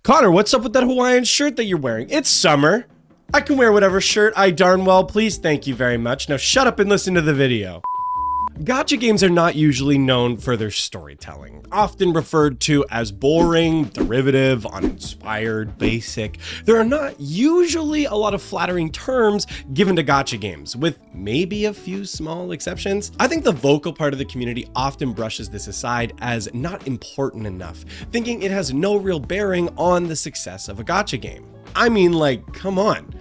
Connor, what's up with that Hawaiian shirt that you're wearing? It's summer. I can wear whatever shirt I darn well please, thank you very much. Now shut up and listen to the video. Gacha games are not usually known for their storytelling, often referred to as boring, derivative, uninspired, basic. There are not usually a lot of flattering terms given to gacha games, with maybe a few small exceptions. I think the vocal part of the community often brushes this aside as not important enough, thinking it has no real bearing on the success of a gacha game. I mean, like, come on.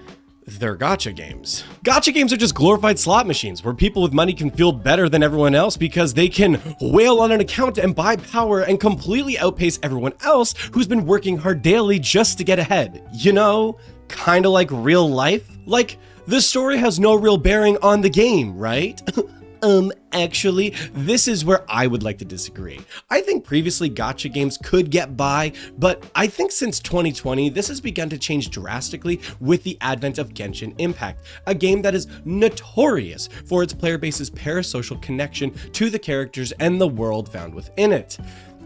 They're gacha games. Gacha games are just glorified slot machines where people with money can feel better than everyone else because they can whale on an account and buy power and completely outpace everyone else who's been working hard daily just to get ahead. You know, kind of like real life. Like, the story has no real bearing on the game, right? Actually, this is where I would like to disagree. I think previously gacha games could get by, but I think since 2020, this has begun to change drastically with the advent of Genshin Impact, a game that is notorious for its player base's parasocial connection to the characters and the world found within it.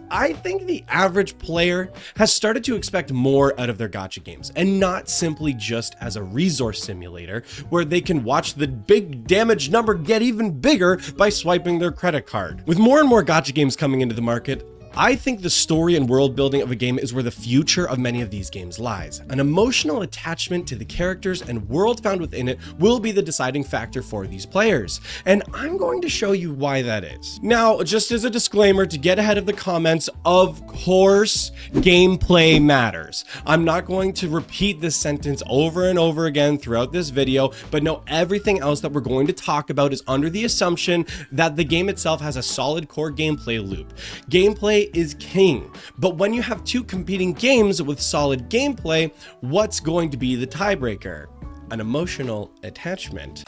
I think the average player has started to expect more out of their gacha games, and not simply just as a resource simulator where they can watch the big damage number get even bigger by swiping their credit card. With more and more gacha games coming into the market, I think the story and world building of a game is where the future of many of these games lies. An emotional attachment to the characters and world found within it will be the deciding factor for these players, and I'm going to show you why that is. Now, just as a disclaimer to get ahead of the comments, of course, gameplay matters. I'm not going to repeat this sentence over and over again throughout this video, but no, everything else that we're going to talk about is under the assumption that the game itself has a solid core gameplay loop. Gameplay is king, but when you have two competing games with solid gameplay, what's going to be the tiebreaker? An emotional attachment.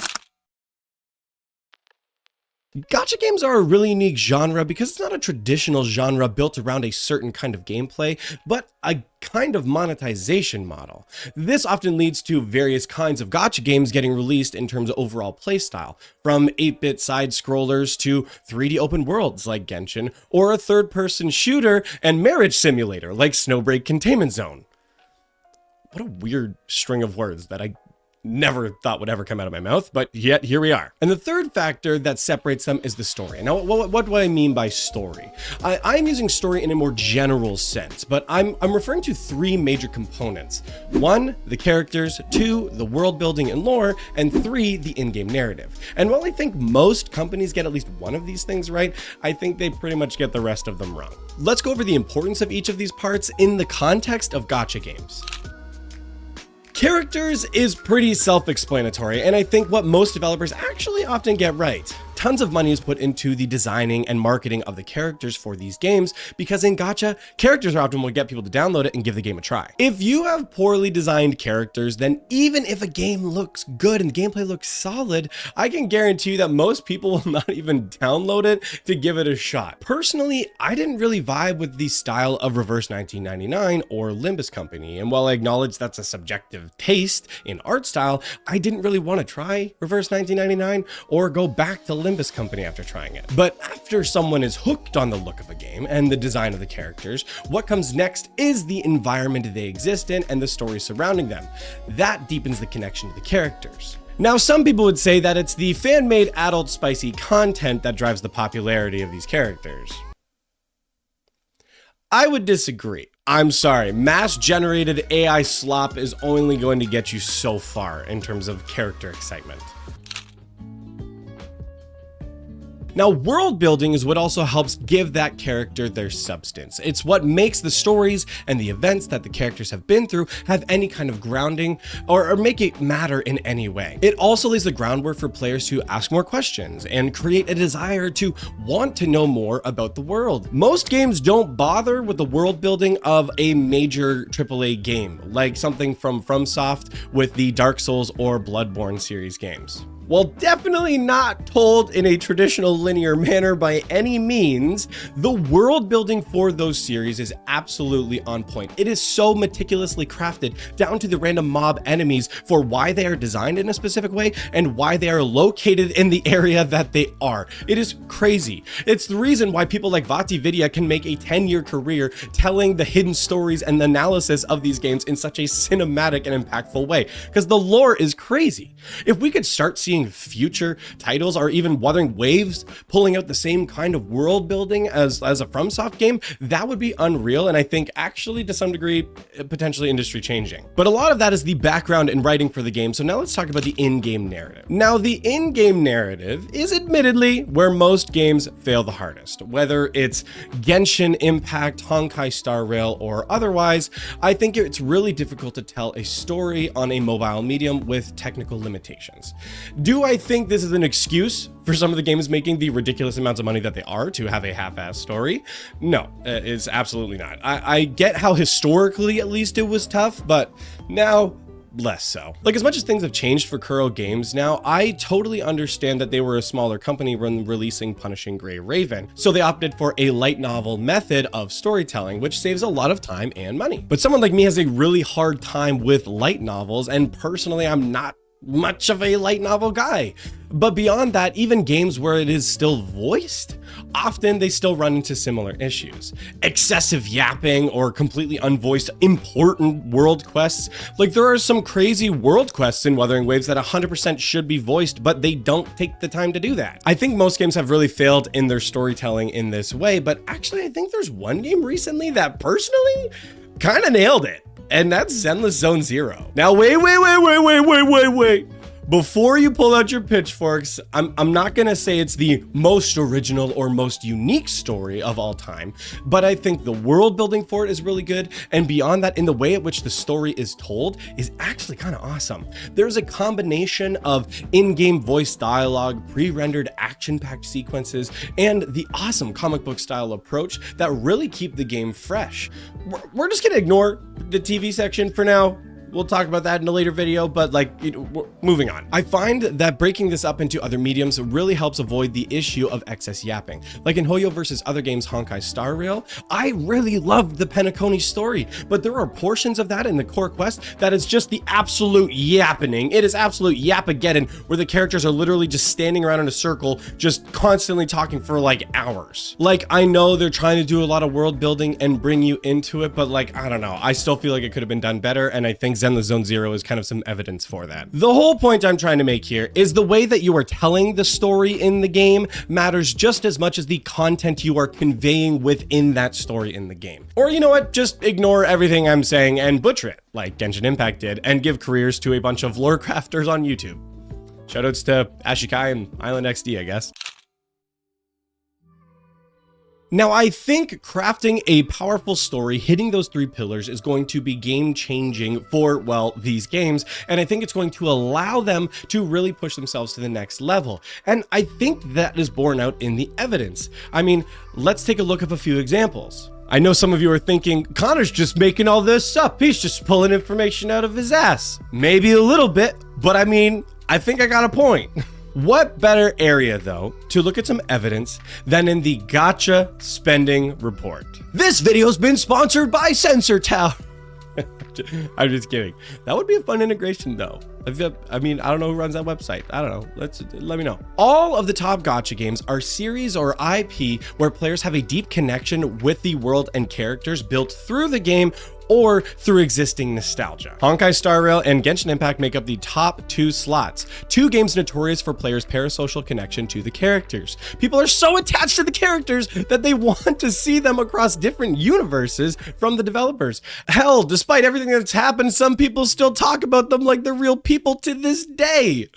Gacha games are a really unique genre because it's not a traditional genre built around a certain kind of gameplay, but a kind of monetization model. This often leads to various kinds of gacha games getting released in terms of overall playstyle, from 8-bit side scrollers to 3D open worlds like Genshin, or a third-person shooter and marriage simulator like Snowbreak Containment Zone. What a weird string of words that I never thought would ever come out of my mouth, but yet here we are. And the third factor that separates them is the story. Now, what do I mean by story? I'm using story in a more general sense, but I'm referring to three major components. 1, the characters, 2, the world building and lore, and 3, the in-game narrative. And while I think most companies get at least one of these things right, I think they pretty much get the rest of them wrong. Let's go over the importance of each of these parts in the context of gacha games. Characters is pretty self-explanatory, and I think what most developers actually often get right. Tons of money is put into the designing and marketing of the characters for these games because in gacha, characters are often what get people to download it and give the game a try. If you have poorly designed characters, then even if a game looks good and the gameplay looks solid, I can guarantee you that most people will not even download it to give it a shot. Personally, I didn't really vibe with the style of Reverse 1999 or Limbus Company, and while I acknowledge that's a subjective taste in art style, I didn't really want to try Reverse 1999 or go back to Limbus Company after trying it. But after someone is hooked on the look of a game and the design of the characters, what comes next is the environment they exist in and the story surrounding them. That deepens the connection to the characters. Now, some people would say that it's the fan-made adult spicy content that drives the popularity of these characters. I would disagree. I'm sorry, mass-generated AI slop is only going to get you so far in terms of character excitement. Now, world building is what also helps give that character their substance. It's what makes the stories and the events that the characters have been through have any kind of grounding or make it matter in any way. It also lays the groundwork for players to ask more questions and create a desire to want to know more about the world. Most games don't bother with the world building of a major AAA game, like something from FromSoft with the Dark Souls or Bloodborne series games. While definitely not told in a traditional linear manner by any means, the world building for those series is absolutely on point. It is so meticulously crafted down to the random mob enemies for why they are designed in a specific way and why they are located in the area that they are. It is crazy. It's the reason why people like VaatiVidya can make a 10-year career telling the hidden stories and the analysis of these games in such a cinematic and impactful way, because the lore is crazy. If we could start seeing future titles or even Wuthering Waves pulling out the same kind of world building as a FromSoft game, that would be unreal, and I think actually to some degree potentially industry changing. But a lot of that is the background and writing for the game, so now let's talk about the in-game narrative. Now the in-game narrative is admittedly where most games fail the hardest. Whether it's Genshin Impact, Honkai Star Rail, or otherwise, I think it's really difficult to tell a story on a mobile medium with technical limitations. Do I think this is an excuse for some of the games making the ridiculous amounts of money that they are to have a half-assed story? No, it's absolutely not. I get how historically at least it was tough, but now less so. Like, as much as things have changed for Kuro Games now, I totally understand that they were a smaller company when releasing Punishing Gray Raven, so they opted for a light novel method of storytelling, which saves a lot of time and money. But someone like me has a really hard time with light novels, and personally I'm not much of a light novel guy. But beyond that, even games where it is still voiced, often they still run into similar issues. Excessive yapping or completely unvoiced important world quests. Like, there are some crazy world quests in Wuthering Waves that 100% should be voiced, but they don't take the time to do that. I think most games have really failed in their storytelling in this way, but actually I think there's one game recently that personally kind of nailed it. And that's Zenless Zone Zero. Now, wait. Before you pull out your pitchforks, I'm not gonna say it's the most original or most unique story of all time, but I think the world building for it is really good. And beyond that, in the way at which the story is told is actually kind of awesome. There's a combination of in-game voice dialogue, pre-rendered action-packed sequences, and the awesome comic book style approach that really keep the game fresh. We're just gonna ignore the TV section for now. We'll talk about that in a later video, but moving on. I find that breaking this up into other mediums really helps avoid the issue of excess yapping. Like in Hoyo versus other games Honkai Star Rail, I really loved the Penacony story, but there are portions of that in the core quest that is just the absolute yappening. It is absolute yapageddon, where the characters are literally just standing around in a circle, just constantly talking for like hours. Like, I know they're trying to do a lot of world building and bring you into it, but like, I don't know. I still feel like it could have been done better, and I think Zenless Zone Zero is kind of some evidence for that. The whole point I'm trying to make here is the way that you are telling the story in the game matters just as much as the content you are conveying within that story in the game. Or you know what, just ignore everything I'm saying and butcher it, like Genshin Impact did, and give careers to a bunch of lore crafters on YouTube. Shoutouts to Ashikai and Island XD, I guess. Now, I think crafting a powerful story, hitting those three pillars, is going to be game-changing for, well, these games, and I think it's going to allow them to really push themselves to the next level. And I think that is borne out in the evidence. I mean, let's take a look at a few examples. I know some of you are thinking, Connor's just making all this up. He's just pulling information out of his ass. Maybe a little bit, but I mean, I think I got a point. What better area, though, to look at some evidence than in the Gacha Spending Report? This video's been sponsored by Sensor Tower. I'm just kidding. That would be a fun integration, though. I mean, I don't know who runs that website. I don't know. Let me know. All of the top Gacha games are series or IP where players have a deep connection with the world and characters built through the game or through existing nostalgia. Honkai Star Rail and Genshin Impact make up the top 2 slots. 2 games notorious for players' parasocial connection to the characters. People are so attached to the characters that they want to see them across different universes from the developers. Hell, despite everything that's happened, some people still talk about them like they're real people to this day.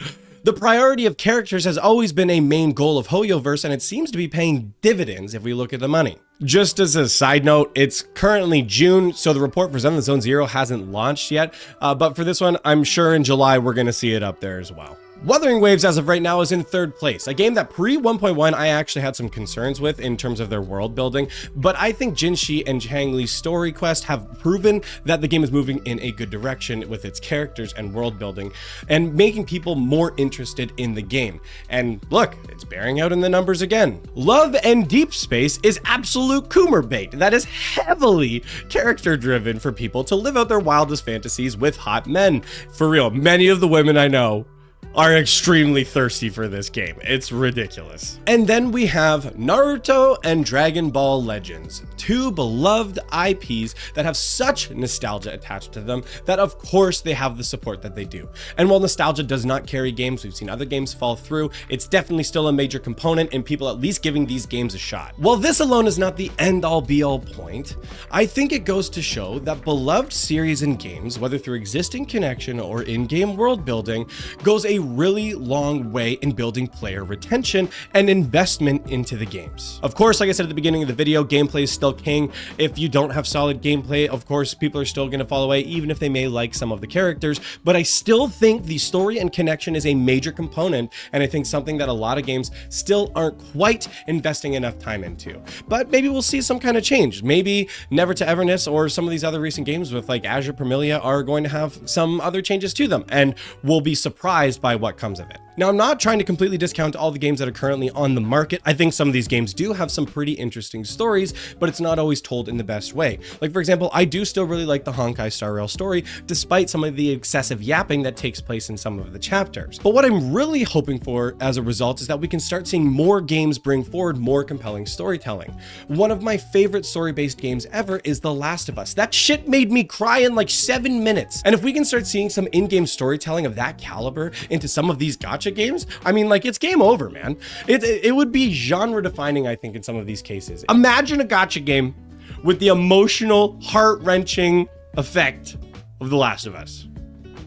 The priority of characters has always been a main goal of Hoyoverse, and it seems to be paying dividends if we look at the money. Just as a side note, it's currently June, so the report for Zenless Zone Zero hasn't launched yet, but for this one, I'm sure in July we're gonna see it up there as well. Wuthering Waves, as of right now, is in 3rd place, a game that pre 1.1 I actually had some concerns with in terms of their world building, but I think Jinshi and Chang Li's story quest have proven that the game is moving in a good direction with its characters and world building, and making people more interested in the game. And look, it's bearing out in the numbers again. Love and Deep Space is absolute Coomer bait that is heavily character driven for people to live out their wildest fantasies with hot men. For real, many of the women I know are extremely thirsty for this game. It's ridiculous. And then we have Naruto and Dragon Ball Legends, 2 beloved IPs that have such nostalgia attached to them that of course they have the support that they do. And while nostalgia does not carry games, we've seen other games fall through, it's definitely still a major component in people at least giving these games a shot. While this alone is not the end-all be-all point, I think it goes to show that beloved series and games, whether through existing connection or in-game world building, goes a really long way in building player retention and investment into the games. Of course, like I said at the beginning of the video, gameplay is still king. If you don't have solid gameplay, of course, people are still going to fall away, even if they may like some of the characters, but I still think the story and connection is a major component, and I think something that a lot of games still aren't quite investing enough time into. But maybe we'll see some kind of change. Maybe Never to Everness or some of these other recent games with like Azure Permilia are going to have some other changes to them, and we'll be surprised by what comes of it. Now, I'm not trying to completely discount all the games that are currently on the market. I think some of these games do have some pretty interesting stories, but it's not always told in the best way. Like, for example, I do still really like the Honkai Star Rail story, despite some of the excessive yapping that takes place in some of the chapters. But what I'm really hoping for as a result is that we can start seeing more games bring forward more compelling storytelling. One of my favorite story-based games ever is The Last of Us. That shit made me cry in like 7 minutes. And if we can start seeing some in-game storytelling of that caliber into some of these gacha games, I mean, like, it's game over, man. It would be genre defining, I think, in some of these cases. Imagine a gacha game with the emotional, heart-wrenching effect of The Last of Us.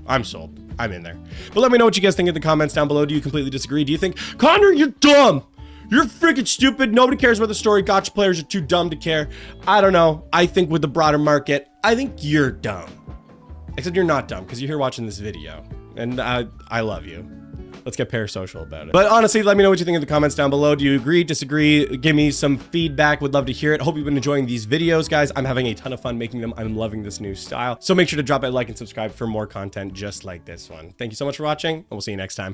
I'm sold. I'm in there. But let me know what you guys think in the comments down below. Do you completely disagree? Do you think, Connor, you're dumb? You're freaking stupid. Nobody cares about the story. Gacha players are too dumb to care. I don't know. I think with the broader market, I think you're dumb. Except you're not dumb because you're here watching this video. And I love you. Let's get parasocial about it. But honestly, let me know what you think in the comments down below. Do you agree, disagree? Give me some feedback. Would love to hear it. Hope you've been enjoying these videos, guys. I'm having a ton of fun making them. I'm loving this new style. So make sure to drop a like and subscribe for more content just like this one. Thank you so much for watching, and we'll see you next time.